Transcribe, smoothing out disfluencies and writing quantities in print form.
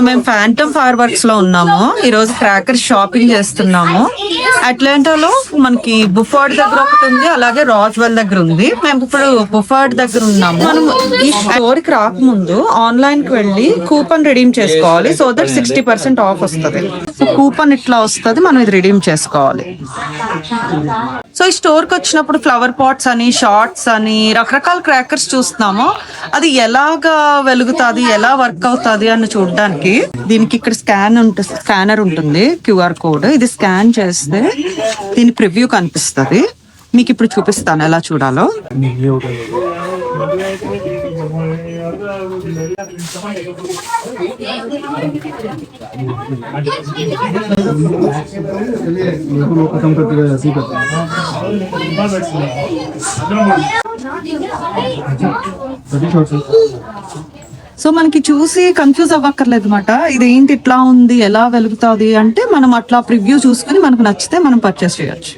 మేము phantom fire works లో ఉన్నాము. ఈ రోజు క్రాకర్స్ షాపింగ్ చేస్తున్నాము. అట్లాంటాలో మనకి బుఫర్డ్ దగ్గర ఒకటి ఉంది, అలాగే రాజ్వెల్ దగ్గర ఉంది. మేము ఇప్పుడు బుఫర్డ్ దగ్గర ఉన్నాము. మనం ఈ స్టోర్ కి రాకముందు ఆన్లైన్ కి వెళ్ళి కూపన్ రిడీమ్ చేసుకోవాలి. సో దట్ 60% ఆఫ్ వస్తుంది. సో కూపన్ ఇట్లా వస్తుంది, మనం ఇది రిడీమ్ చేసుకోవాలి. సో ఈ స్టోర్ కి వచ్చినప్పుడు ఫ్లవర్ పాట్స్ అని, షార్ట్స్ అని రకరకాల క్రాకర్స్ చూస్తున్నాము. అది ఎలాగా వెలుగుతుంది, ఎలా వర్క్ అవుతుంది అని చూడడానికి దీనికి ఇక్కడ స్కానర్ ఉంటుంది, QR కోడ్. ఇది స్కాన్ చేస్తే దీని ప్రివ్యూ కనిపిస్తుంది. మీకు ఇప్పుడు చూపిస్తాను ఎలా చూడాలో. సో మనకి చూసి కన్ఫ్యూజ్ అవ్వక్కర్లేదు అనమాట. ఇదేంటి ఇట్లా ఉంది, ఎలా వెలుగుతుంది అంటే మనం అట్లా ప్రివ్యూ చూసుకుని మనకు నచ్చితే మనం పర్చేస్ చేయొచ్చు.